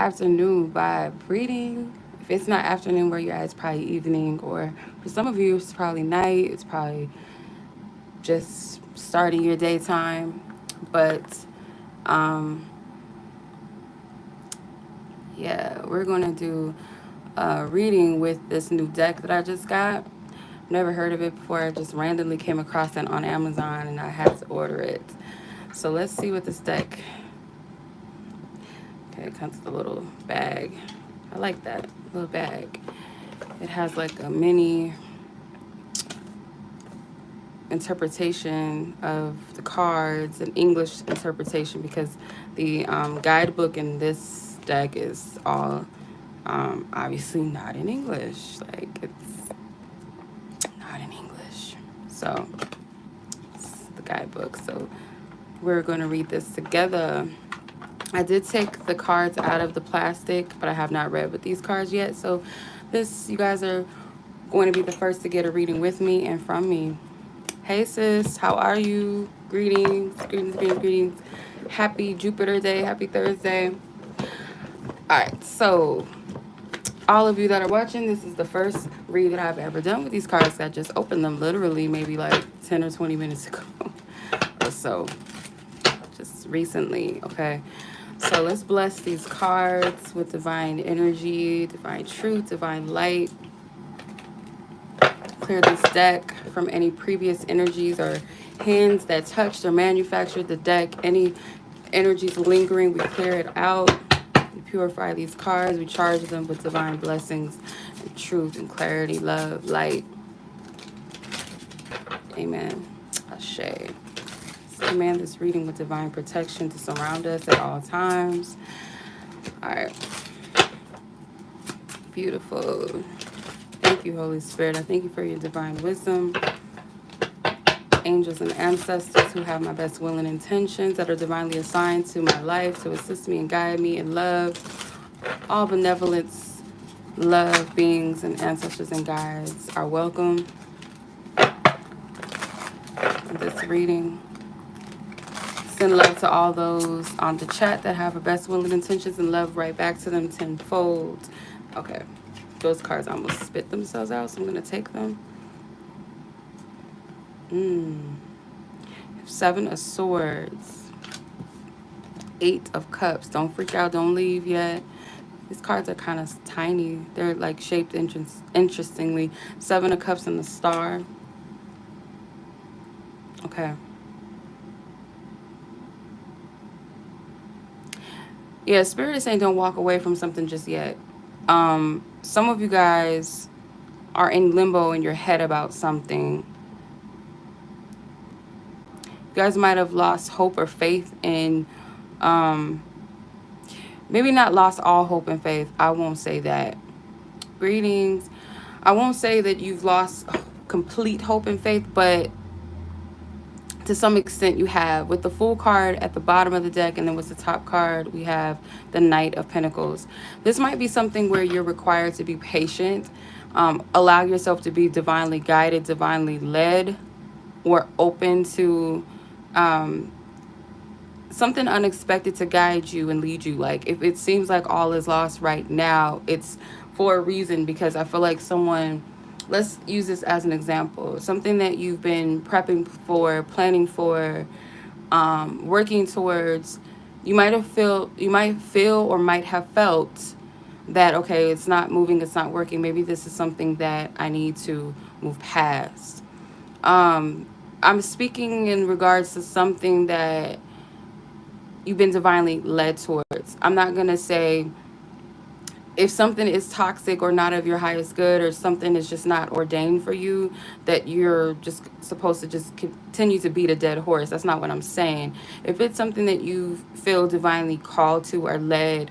afternoon vibe reading. If it's not afternoon where you're at, it's probably evening, or for some of you, it's probably night. It's probably just starting your daytime. But um, yeah, we're gonna do a reading with this new deck that I just got. Never heard of it before. I just randomly came across it on Amazon and I had to order it. So let's see what this deck. Okay, it comes with a little bag. I like that little bag. It has like a mini interpretation of the cards, an English interpretation, because the guidebook in this deck is all obviously not in English. Like, it's not in English. So it's the guidebook. So we're going to read this together. I did take the cards out of the plastic, but I have not read with these cards yet. So this, you guys are going to be the first to get a reading with me and from me. Hey sis, how are you? Greetings, greetings, greetings, greetings. Happy Jupiter Day, happy Thursday. All right, so all of you that are watching, this is the first read that I've ever done with these cards. I just opened them literally maybe like 10 or 20 minutes ago or so, just recently, okay? So let's bless these cards with divine energy, divine truth, divine light. Clear this deck from any previous energies or hands that touched or manufactured the deck. Any energies lingering, we clear it out. We purify these cards. We charge them with divine blessings and truth and clarity, love, light. Amen. Ashe. Command this reading with divine protection to surround us at all times. All right. Beautiful. Thank you, Holy Spirit. I thank you for your divine wisdom. Angels and ancestors who have my best will and intentions that are divinely assigned to my life to assist me and guide me in love. All benevolence, love, beings, and ancestors and guides are welcome in this reading. Send love to all those on the chat that have a best will and intentions, and love right back to them tenfold. Okay, those cards almost spit themselves out, so I'm going to take them. Seven of Swords. Eight of Cups. Don't freak out. Don't leave yet. These cards are kind of tiny. They're like shaped interestingly. Seven of Cups and the Star. Okay. Yeah, Spirit is saying don't walk away from something just yet. Some of you guys are in limbo in your head about something. You guys might have lost hope or faith in, maybe not lost all hope and faith. I won't say that. Greetings. I won't say that you've lost complete hope and faith, but to some extent you have. With the Fool card at the bottom of the deck, and then with the top card, we have the Knight of Pentacles. This might be something where you're required to be patient. Allow yourself to be divinely guided, divinely led, or open to something unexpected to guide you and lead you. Like, if it seems like all is lost right now, it's for a reason, because I feel like someone, let's use this as an example, something that you've been prepping for, planning for, working towards, you might feel or might have felt that, okay, it's not moving, it's not working, maybe this is something that I need to move past. I'm speaking in regards to something that you've been divinely led towards. I'm not going to say if something is toxic or not of your highest good, or something is just not ordained for you, that you're just supposed to just continue to beat a dead horse. That's not what I'm saying. If it's something that you feel divinely called to or led,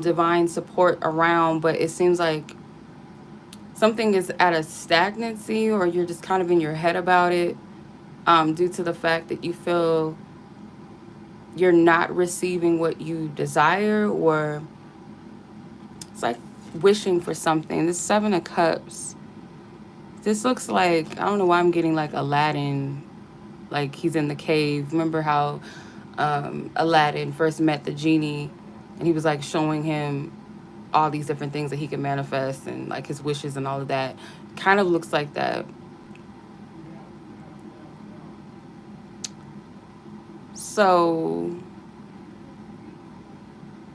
divine support around, but it seems like something is at a stagnancy, or you're just kind of in your head about it, due to the fact that you feel you're not receiving what you desire, or it's like wishing for something. This Seven of Cups, this looks like, I don't know why I'm getting like Aladdin, like he's in the cave. Remember how Aladdin first met the genie And he was like showing him all these different things that he can manifest and like his wishes and all of that. Kind of looks like that. So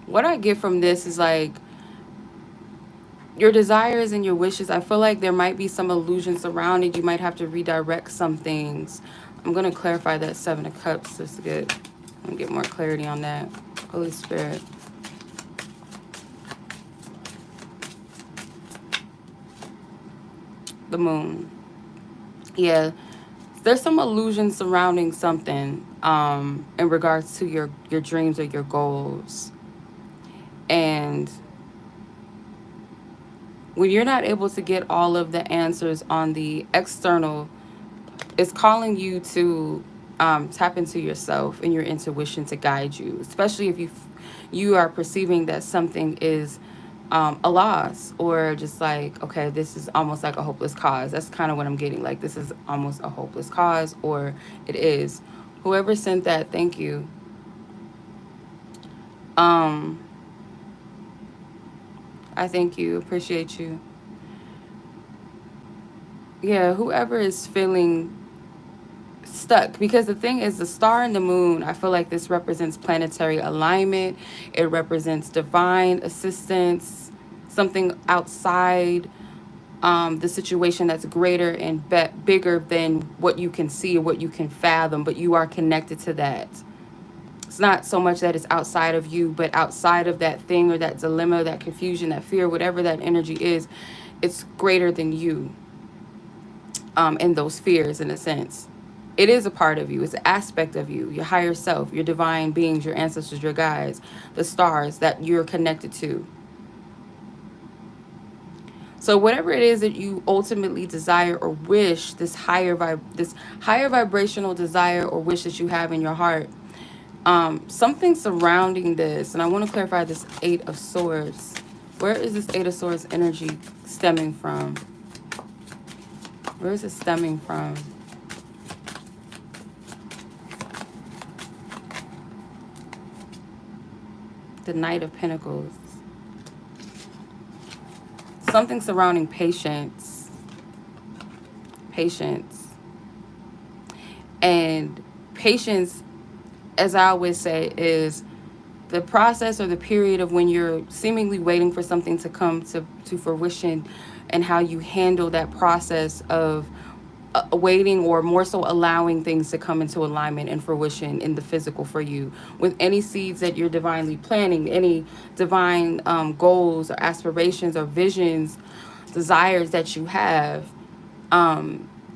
what I get from this is like your desires and your wishes. I feel like there might be some illusion surrounding. You might have to redirect some things. I'm going to clarify that Seven of Cups just to get more clarity on that. Holy Spirit. The Moon. Yeah, there's some illusion surrounding something in regards to your dreams or your goals. And when you're not able to get all of the answers on the external, it's calling you to tap into yourself and your intuition to guide you, especially if you are perceiving that something is a loss, or just like, okay, this is almost like a hopeless cause. That's kind of what I'm getting. Like, this is almost a hopeless cause, or it is. Whoever sent that, thank you. I thank you. Appreciate you. Yeah, whoever is feeling stuck, because the thing is, the star and the moon, I feel like this represents planetary alignment. It represents divine assistance, something outside the situation that's greater and bigger than what you can see or what you can fathom, but you are connected to that. It's not so much that it's outside of you, but outside of that thing or that dilemma, that confusion, that fear, whatever that energy is, it's greater than you, and those fears, in a sense. It is a part of you. It's an aspect of you, your higher self, your divine beings, your ancestors, your guides, the stars that you're connected to. So whatever it is that you ultimately desire or wish, this higher vibrational desire or wish that you have in your heart, something surrounding this, and I want to clarify this Eight of Swords. Where is this Eight of Swords energy stemming from? Where is it stemming from? The Knight of Pentacles. Something surrounding patience. Patience. And patience, as I always say, is the process or the period of when you're seemingly waiting for something to come to fruition, and how you handle that process of waiting, or more so allowing things to come into alignment and fruition in the physical for you, with any seeds that you're divinely planting, any divine goals or aspirations or visions, desires that you have.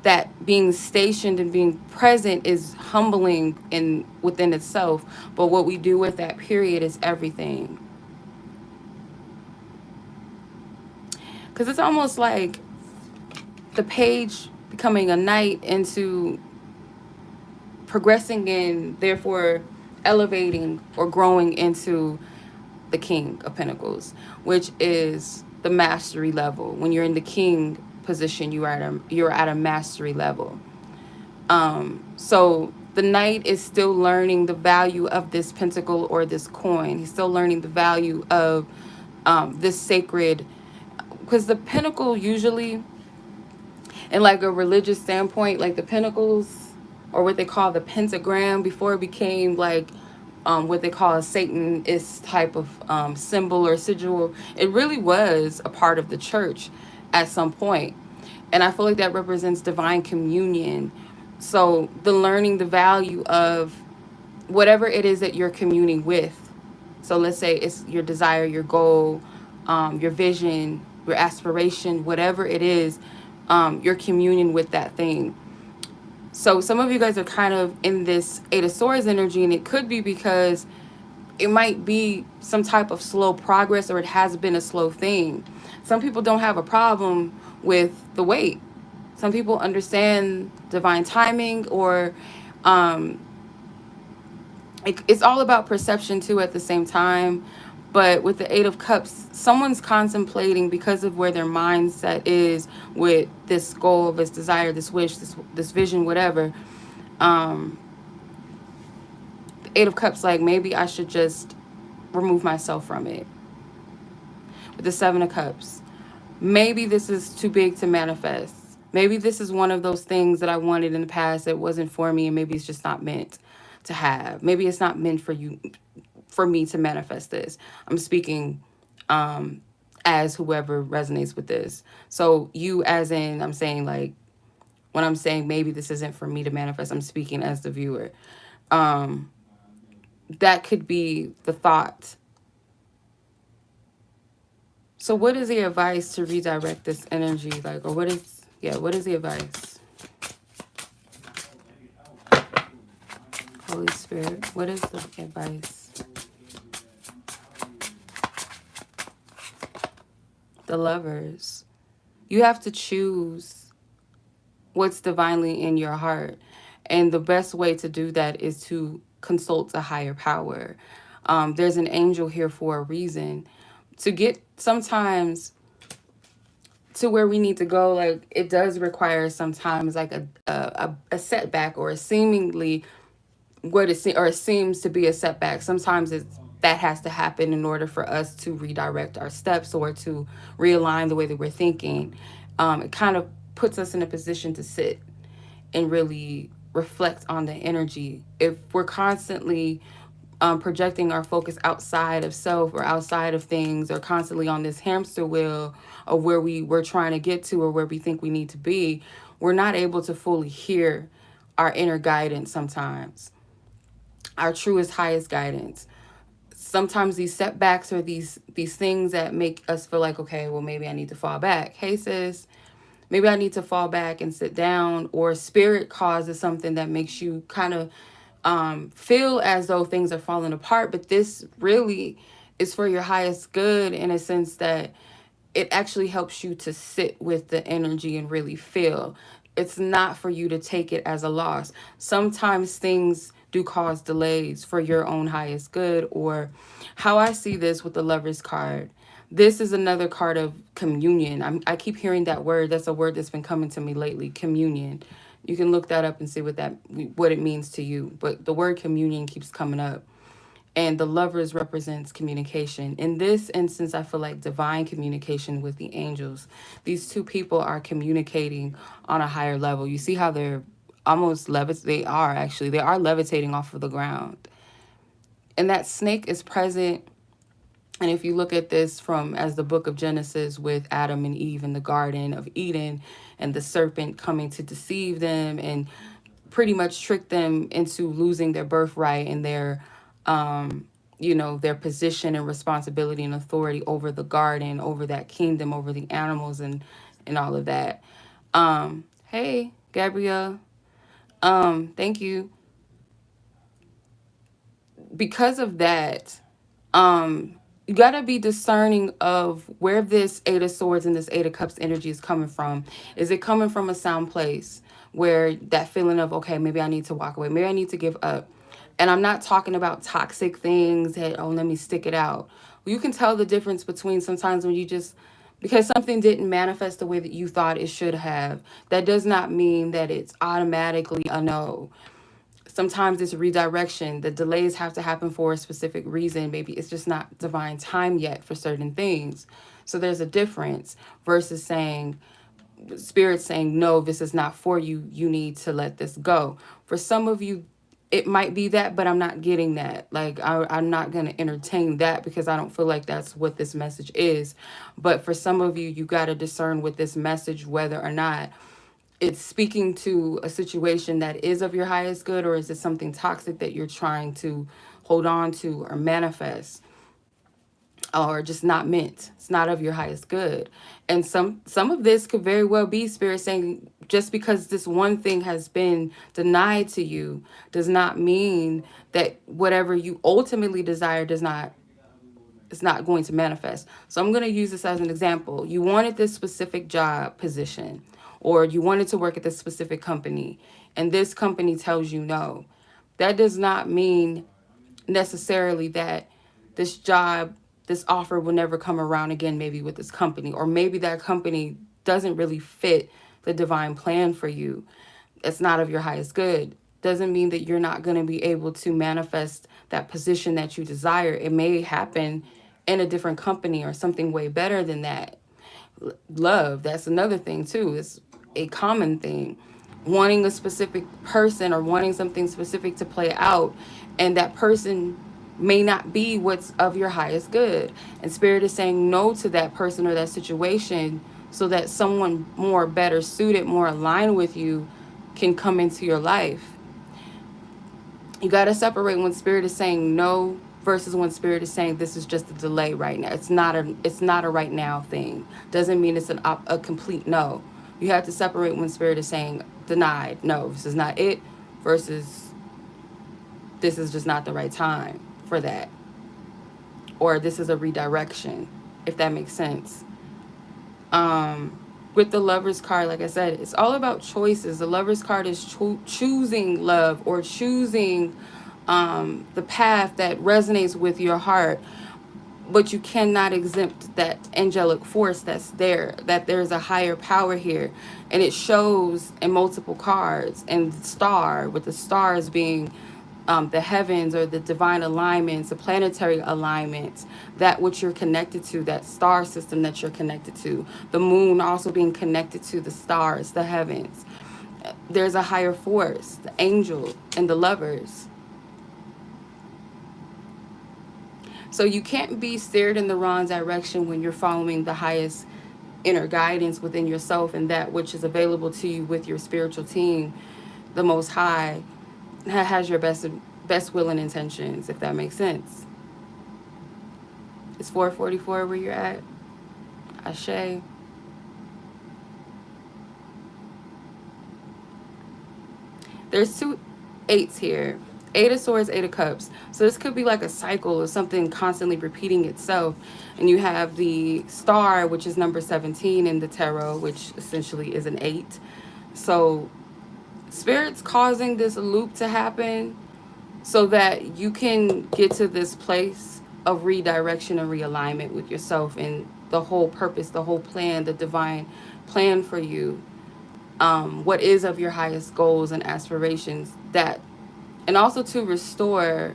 That being stationed and being present is humbling in within itself, but what we do with that period is everything. Because it's almost like the page becoming a knight into progressing and therefore elevating or growing into the King of Pentacles, which is the mastery level. When you're in the king position, you're at a mastery level. So the knight is still learning the value of this pentacle or this coin. He's still learning the value of this sacred, because the pentacle usually, in like a religious standpoint, like the pentacles, or what they call the pentagram, before it became like what they call a Satanist type of symbol or sigil, it really was a part of the church at some point. And I feel like that represents divine communion. So the learning the value of whatever it is that you're communing with. So let's say it's your desire, your goal, your vision, your aspiration, whatever it is, you're communing with that thing. So some of you guys are kind of in this Eight of Swords energy, and it could be because it might be some type of slow progress, or it has been a slow thing. Some people don't have a problem with the wait. Some people understand divine timing, or it's all about perception too at the same time. But with the Eight of Cups, someone's contemplating, because of where their mindset is with this goal, this desire, this wish, this vision, whatever. The Eight of Cups, like, maybe I should just remove myself from it. With the Seven of Cups, maybe this is too big to manifest. Maybe this is one of those things that I wanted in the past that wasn't for me, and maybe it's just not meant to have. Maybe it's not meant for you, for me to manifest this. I'm speaking as whoever resonates with this. So you, as in, I'm saying like when I'm saying maybe this isn't for me to manifest, I'm speaking as the viewer. That could be the thought. So what is the advice to redirect this energy? Like, or what is the advice? Holy Spirit, what is the advice? The Lovers. You have to choose what's divinely in your heart. And the best way to do that is to consult a higher power. There's an angel here for a reason. To get sometimes to where we need to go, like it does require sometimes like a setback or a seemingly or it seems to be a setback. Sometimes that has to happen in order for us to redirect our steps or to realign the way that we're thinking. It kind of puts us in a position to sit and really reflect on the energy. If we're constantly projecting our focus outside of self or outside of things, or constantly on this hamster wheel of where we're trying to get to or where we think we need to be, we're not able to fully hear our inner guidance sometimes, our truest, highest guidance. Sometimes these setbacks or these things that make us feel like, okay, well, maybe I need to fall back. Hey, sis, maybe I need to fall back and sit down. Or spirit causes something that makes you kind of feel as though things are falling apart. But this really is for your highest good, in a sense that it actually helps you to sit with the energy and really feel. It's not for you to take it as a loss. Sometimes things do cause delays for your own highest good. Or how I see this with the Lover's card, this is another card of communion. I keep hearing that word. That's a word that's been coming to me lately, communion. You can look that up and see what it means to you. But the word communion keeps coming up. And the Lovers represents communication. In this instance, I feel like divine communication with the angels. These two people are communicating on a higher level. You see how they're almost they are levitating off of the ground. And that snake is present. And if you look at this from as the book of Genesis, with Adam and Eve in the Garden of Eden, and the serpent coming to deceive them and pretty much trick them into losing their birthright and their their position and responsibility and authority over the garden, over that kingdom, over the animals, and all of that. Hey, Gabrielle. Thank you. Because of that, you got to be discerning of where this Eight of Swords and this Eight of Cups energy is coming from. Is it coming from a sound place where that feeling of, okay, maybe I need to walk away, maybe I need to give up? And I'm not talking about toxic things that, oh, let me stick it out. Well, you can tell the difference between sometimes when you just, because something didn't manifest the way that you thought it should have, that does not mean that it's automatically a no. Sometimes it's redirection. The delays have to happen for a specific reason. Maybe it's just not divine time yet for certain things. So there's a difference versus saying, spirit saying, no, this is not for you. You need to let this go. For some of you, it might be that, but I'm not getting that. Like, I'm not going to entertain that because I don't feel like that's what this message is. But for some of you, you got to discern with this message whether or not it's speaking to a situation that is of your highest good, or is it something toxic that you're trying to hold on to or manifest, or just not meant. It's not of your highest good. And some of this could very well be spirit saying, just because this one thing has been denied to you does not mean that whatever you ultimately desire it's not going to manifest. So I'm going to use this as an example. You wanted this specific job position, or you wanted to work at this specific company, and this company tells you no. That does not mean necessarily that this job, this offer will never come around again, maybe with this company, or maybe that company doesn't really fit the divine plan for you. It's not of your highest good. doesn't mean that you're not going to be able to manifest that position that you desire. It may happen in a different company or something way better than that. Love, that's another thing too. It's a common thing. Wanting a specific person or wanting something specific to play out, and that person may not be what's of your highest good. And Spirit is saying no to that person or that situation so that someone more better suited, more aligned with you can come into your life. You got to separate when Spirit is saying no versus when Spirit is saying this is just a delay right now. It's not a right now thing. Doesn't mean it's a complete no. You have to separate when Spirit is saying denied, no, this is not it, versus this is just not the right time for that, or this is a redirection, if that makes sense. With the Lover's card, like I said, it's all about choices. The Lover's card is choosing love, or choosing the path that resonates with your heart. But you cannot exempt that angelic force that's there, that there's a higher power here. And it shows in multiple cards. And the star, with the stars being the heavens, or the divine alignments, the planetary alignments, that which you're connected to, that star system that you're connected to. The moon also being connected to the stars, the heavens. There's a higher force, the angel and the lovers. So you can't be steered in the wrong direction when you're following the highest inner guidance within yourself, and that which is available to you with your spiritual team. The Most High has your best will and intentions, if that makes sense. It's 4:44 where you're at. Ashe. There's 2 8s here. 8 of Swords, 8 of Cups. So this could be like a cycle of something constantly repeating itself. And you have the star, which is number 17 in the tarot, which essentially is an 8. So Spirit's causing this loop to happen so that you can get to this place of redirection and realignment with yourself and the whole purpose, the whole plan, the divine plan for you. What is of your highest goals and aspirations, that, and also to restore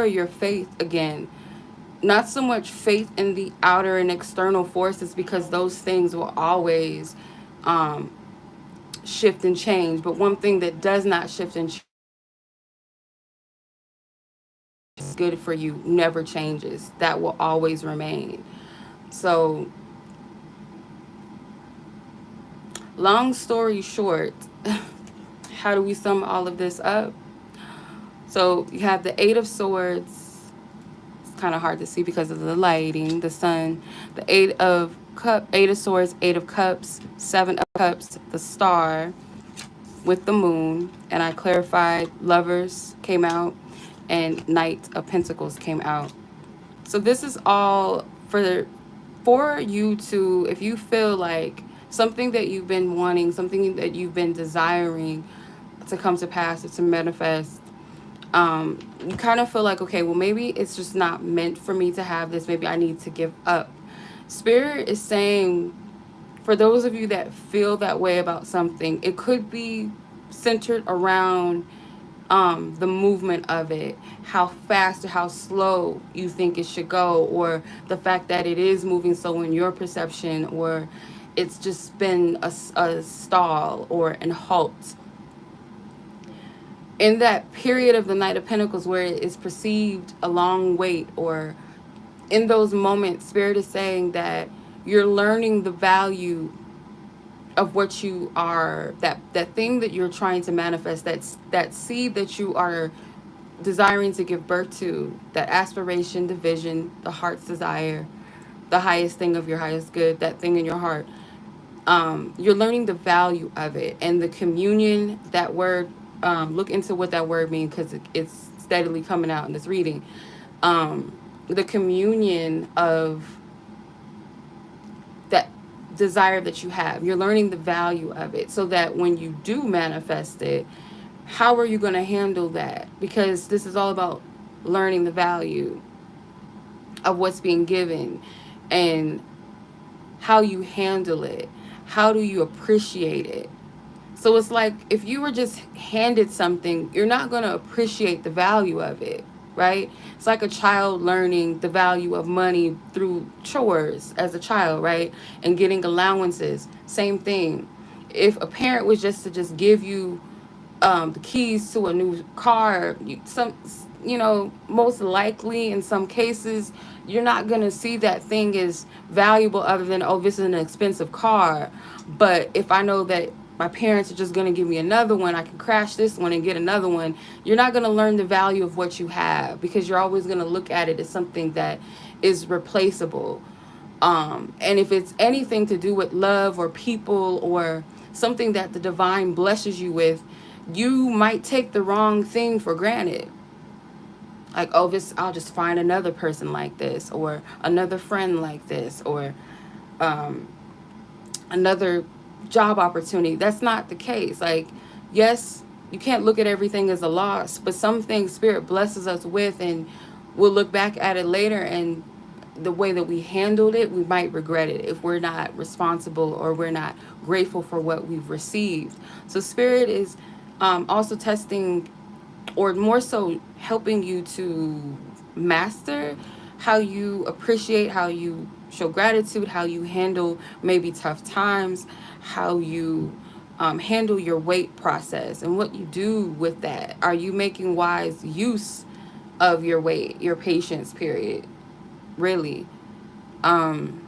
your faith again. Not so much faith in the outer and external forces, because those things will always shift and change. But one thing that does not shift and change is good for you, never changes. That will always remain. So, long story short, how do we sum all of this up? So you have the 8 of Swords. It's kind of hard to see because of the lighting, the sun. The 8 of Swords, 8 of Cups, 7 of Cups, the star with the moon. And I clarified Lovers came out and Knight of Pentacles came out. So this is all for you to, if you feel like something that you've been wanting, something that you've been desiring to come to pass or to manifest, you kind of feel like, okay, well, maybe it's just not meant for me to have this. Maybe I need to give up. Spirit is saying, for those of you that feel that way about something, it could be centered around the movement of it, how fast or how slow you think it should go, or the fact that it is moving slow in your perception, or it's just been a stall or an halt. In that period of the Knight of Pentacles where it is perceived a long wait, or in those moments, Spirit is saying that you're learning the value of what you are, that thing that you're trying to manifest, that seed that you are desiring to give birth to, that aspiration, the vision, the heart's desire, the highest thing of your highest good, that thing in your heart. You're learning the value of it, and the communion, that word, look into what that word means, because it's steadily coming out in this reading. The communion of that desire that you have, you're learning the value of it, so that when you do manifest it, how are you going to handle that? Because this is all about learning the value of what's being given, and how you handle it. How do you appreciate it? So it's like if you were just handed something, you're not going to appreciate the value of it, right? It's like a child learning the value of money through chores as a child, right? And getting allowances. Same thing. If a parent was just to just give you the keys to a new car, most likely in some cases, you're not going to see that thing as valuable other than, oh, this is an expensive car. But if I know that my parents are just going to give me another one, I can crash this one and get another one, you're not going to learn the value of what you have, because you're always going to look at it as something that is replaceable. And if it's anything to do with love or people or something that the divine blesses you with, you might take the wrong thing for granted. Like, oh, I'll just find another person like this, or another friend like this, or um, another job opportunity. That's not the case. Like, yes, you can't look at everything as a loss, but some things Spirit blesses us with, and we'll look back at it later, and the way that we handled it, we might regret it if we're not responsible or we're not grateful for what we've received. So Spirit is also testing, or more so helping you to master how you appreciate, how you show gratitude, how you handle maybe tough times, how you handle your weight process and what you do with that. Are you making wise use of your weight, your patience period? Really. Um,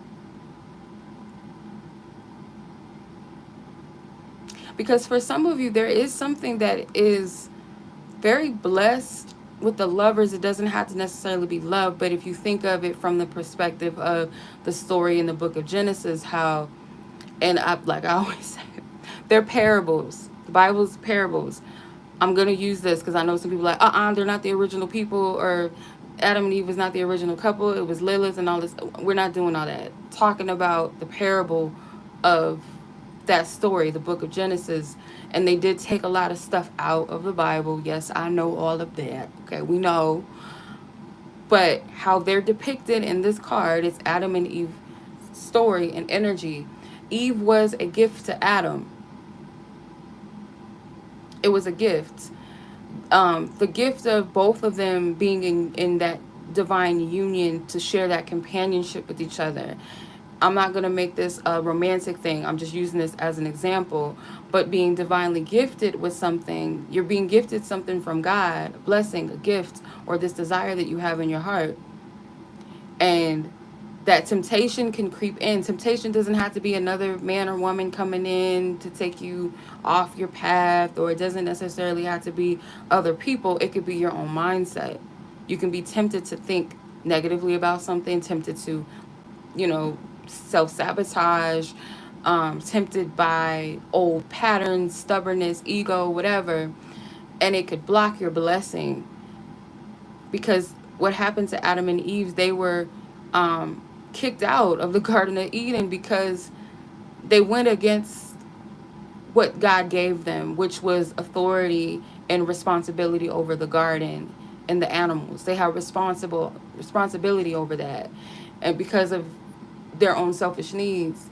because for some of you, there is something that is very blessed with the lovers. It doesn't have to necessarily be love, but if you think of it from the perspective of the story in the book of Genesis, how, and like I always say, they're parables. The Bible's parables. I'm going to use this because I know some people are like, they're not the original people, or Adam and Eve was not the original couple. It was Lilith and all this. We're not doing all that. Talking about the parable of that story, the book of Genesis. And they did take a lot of stuff out of the Bible. Yes, I know all of that. Okay, we know. But how they're depicted in this card is Adam and Eve story and energy. Eve was a gift to Adam. It was a gift. The gift of both of them being in that divine union to share that companionship with each other. I'm not going to make this a romantic thing. I'm just using this as an example. But being divinely gifted with something, you're being gifted something from God, a blessing, a gift, or this desire that you have in your heart. And that temptation can creep in. Temptation doesn't have to be another man or woman coming in to take you off your path, or it doesn't necessarily have to be other people. It could be your own mindset. You can be tempted to think negatively about something, tempted to, self-sabotage, tempted by old patterns, stubbornness, ego, whatever. And it could block your blessing. Because what happened to Adam and Eve, they were kicked out of the Garden of Eden because they went against what God gave them, which was authority and responsibility over the garden and the animals. They have responsibility over that. And because of their own selfish needs,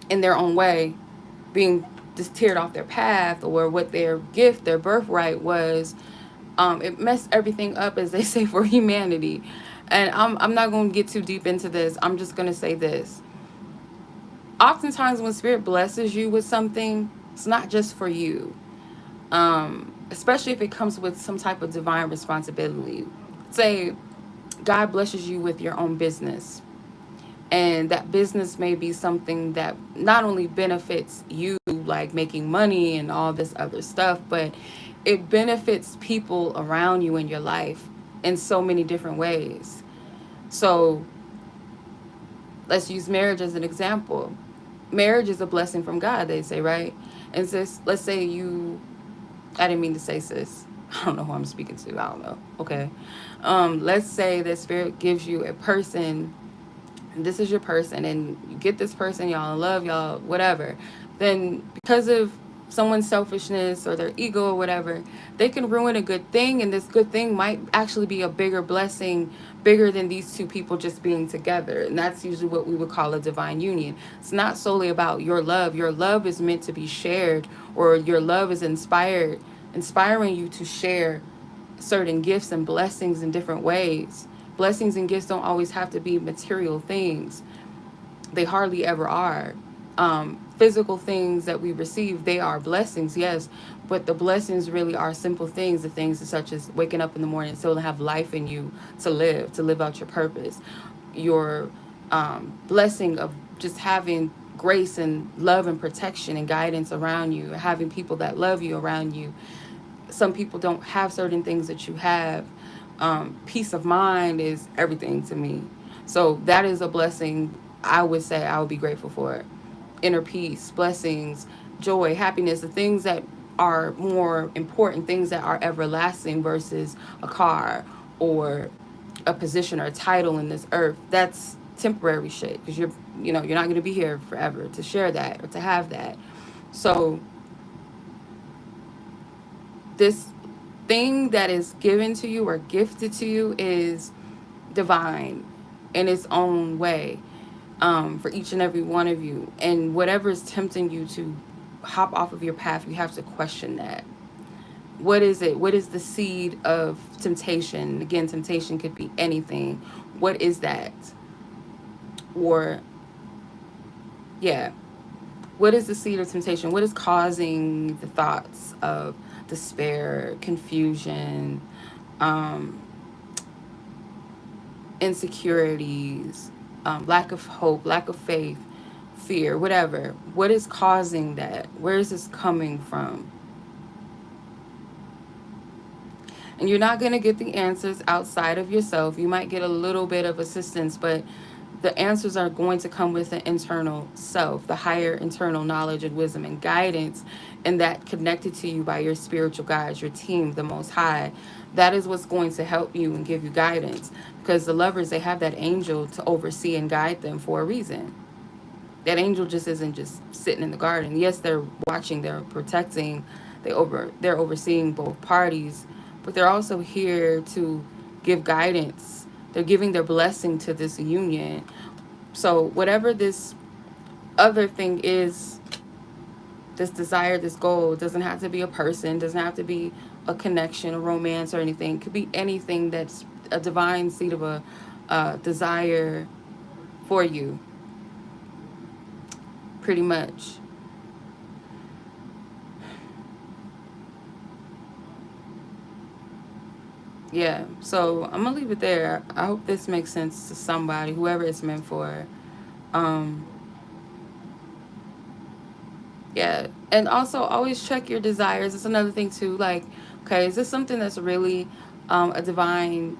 in their own way, being just teared off their path, or what their gift, their birthright was, it messed everything up, as they say, for humanity. And I'm not going to get too deep into this. I'm just going to say this. Oftentimes when Spirit blesses you with something, it's not just for you. Especially if it comes with some type of divine responsibility. Say God blesses you with your own business. And that business may be something that not only benefits you, like making money and all this other stuff, but it benefits people around you in your life in so many different ways. So let's use marriage as an example. Marriage is a blessing from God, they say, right? And sis, let's say I didn't mean to say sis. I don't know who I'm speaking to. I don't know. Okay. Let's say that Spirit gives you a person, and this is your person, and you get this person, y'all in love, y'all, whatever. Then because of someone's selfishness or their ego or whatever, they can ruin a good thing, and this good thing might actually be a bigger blessing, bigger than these two people just being together. And that's usually what we would call a divine union. It's not solely about your love. Your love is meant to be shared, or your love is inspiring you to share certain gifts and blessings in different ways. Blessings and gifts don't always have to be material things. They hardly ever are. Physical things that we receive, they are blessings, yes, but the blessings really are simple things, the things such as waking up in the morning, still have life in you to live out your purpose. Your blessing of just having grace and love and protection and guidance around you, having people that love you around you. Some people don't have certain things that you have. Peace of mind is everything to me. So that is a blessing. I would say I would be grateful for it. Inner peace, blessings, joy, happiness, the things that are more important, things that are everlasting versus a car or a position or a title in this earth. That's temporary shit, because you're not going to be here forever to share that or to have that. So this thing that is given to you or gifted to you is divine in its own way, for each and every one of you. And whatever is tempting you to hop off of your path, you have to question that. What is it? What is the seed of temptation? Again, temptation could be anything. What is that? Or, yeah, what is the seed of temptation? What is causing the thoughts of despair, confusion, um, insecurities, lack of hope, lack of faith, fear, whatever? What is causing that? Where is this coming from? And you're not going to get the answers outside of yourself. You might get a little bit of assistance, but the answers are going to come with the internal self, the higher internal knowledge and wisdom and guidance, and that connected to you by your spiritual guides, your team, the Most High. That is what's going to help you and give you guidance, because the lovers, they have that angel to oversee and guide them for a reason. That angel just isn't just sitting in the garden. Yes, they're watching, they're protecting, they're overseeing both parties, but they're also here to give guidance. They're giving their blessing to this union. So whatever this other thing is, this desire, this goal, it doesn't have to be a person, doesn't have to be a connection, a romance, or anything. It could be anything that's a divine seed of a desire for you, pretty much. Yeah, so I'm gonna leave it there. I hope this makes sense to somebody, whoever it's meant for. Um, yeah, and also always check your desires. It's another thing too. Like, okay, is this something that's really a divine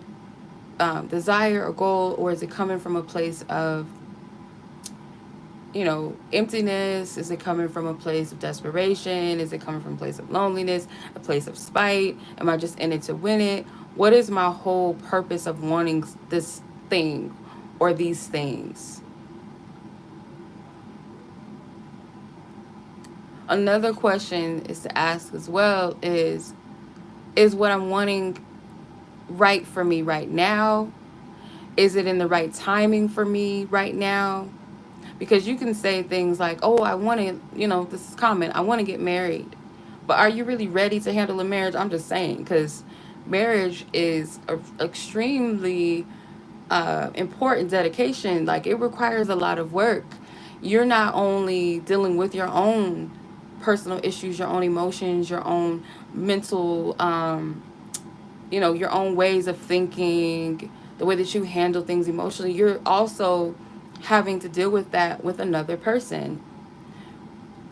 desire or goal, or is it coming from a place of emptiness? Is it coming from a place of desperation? Is it coming from a place of loneliness, a place of spite? Am I just in it to win it? What is my whole purpose of wanting this thing or these things? Another question is to ask as well is what I'm wanting right for me right now? Is it in the right timing for me right now? Because you can say things like, oh, I want to, this is common, I want to get married. But are you really ready to handle a marriage? I'm just saying, because marriage is a extremely important dedication. Like, it requires a lot of work. You're not only dealing with your own personal issues, your own emotions, your own mental, your own ways of thinking, the way that you handle things emotionally. You're also having to deal with that with another person.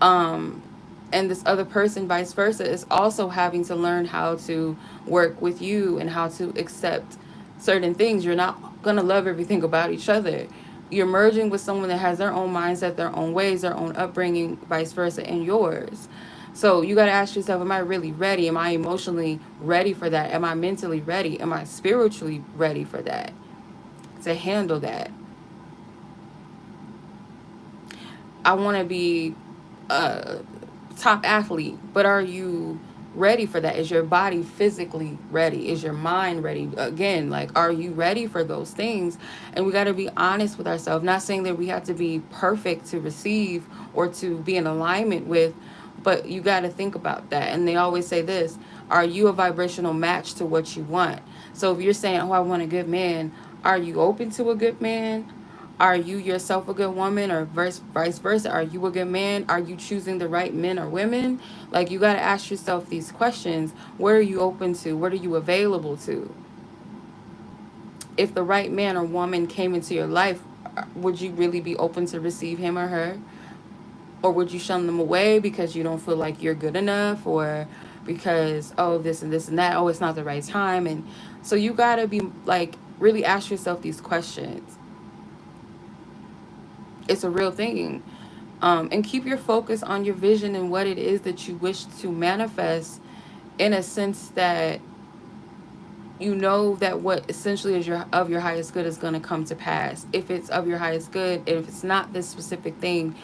And this other person, vice versa, is also having to learn how to work with you and how to accept certain things. You're not going to love everything about each other. You're merging with someone that has their own mindset, their own ways, their own upbringing, vice versa, and yours. So you got to ask yourself, am I really ready? Am I emotionally ready for that? Am I mentally ready? Am I spiritually ready for that? To handle that? I want to be top athlete, but are you ready for that? Is your body physically ready? Is your mind ready? Again, like, are you ready for those things? And we got to be honest with ourselves. Not saying that we have to be perfect to receive or to be in alignment with, but you got to think about that. And they always say this: are you a vibrational match to what you want? So if you're saying, oh, I want a good man, are you open to a good man? Are you yourself a good woman, or vice versa? Are you a good man? Are you choosing the right men or women? Like, you got to ask yourself these questions. What are you open to? What are you available to? If the right man or woman came into your life, would you really be open to receive him or her? Or would you shun them away because you don't feel like you're good enough, or because, oh, this and this and that, oh, it's not the right time? And so you got to be like, really ask yourself these questions. It's a real thing. And keep your focus on your vision and what it is that you wish to manifest, in a sense that you know that what essentially is your highest good is going to come to pass. If it's of your highest good, and if it's not this specific thing,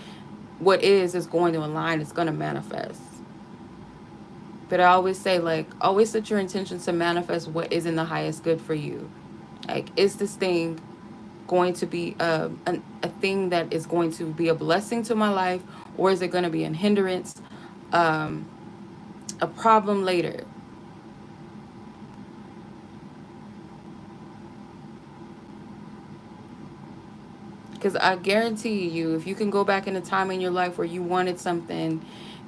what is going to align, it's going to manifest. But I always say, like, always set your intentions to manifest what is in the highest good for you. Like, is this thing going to be a thing that is going to be a blessing to my life, or is it going to be a hindrance, um, a problem later? Because I guarantee you, if you can go back in a time in your life where you wanted something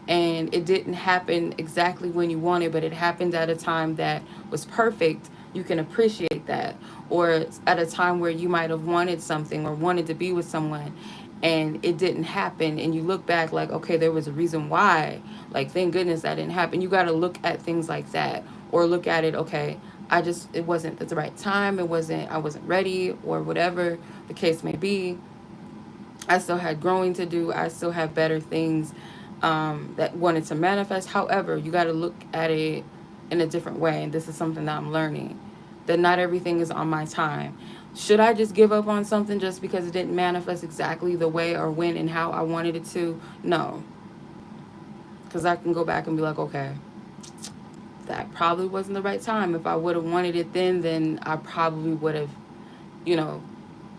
and it didn't happen exactly when you wanted, but it happened at a time that was perfect, you can appreciate that. Or at a time where you might have wanted something or wanted to be with someone and it didn't happen, and you look back like, okay, there was a reason why. Like, thank goodness that didn't happen. You got to look at things like that, or look at it, okay, it wasn't at the right time. I wasn't ready, or whatever the case may be. I still had growing to do. I still have better things that wanted to manifest. However, you got to look at it in a different way. And this is something that I'm learning, that not everything is on my time. Should I just give up on something just because it didn't manifest exactly the way or when and how I wanted it to? No. Because I can go back and be like, okay, that probably wasn't the right time. If I would have wanted it then I probably would have, you know,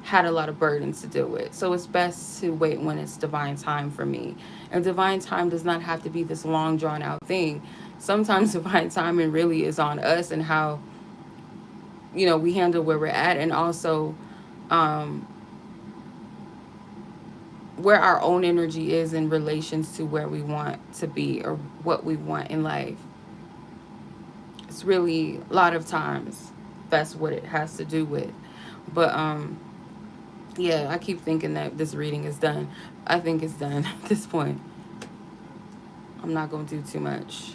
had a lot of burdens to deal with. So it's best to wait when it's divine time for me. And divine time does not have to be this long drawn out thing. Sometimes divine timing really is on us and how, we handle where we're at, and also um, where our own energy is in relations to where we want to be or what we want in life. It's really a lot of times that's what it has to do with. But yeah, I keep thinking that this reading is done. I think it's done at this point. I'm not going to do too much,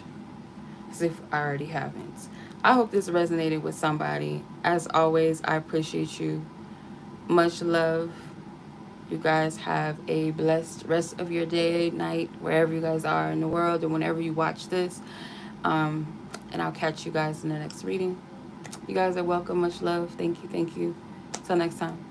as if I already haven't. I hope this resonated with somebody. As always, I appreciate you. Much love. You guys have a blessed rest of your day, night, wherever you guys are in the world, or whenever you watch this. And I'll catch you guys in the next reading. You guys are welcome. Much love. Thank you. Thank you. Until next time.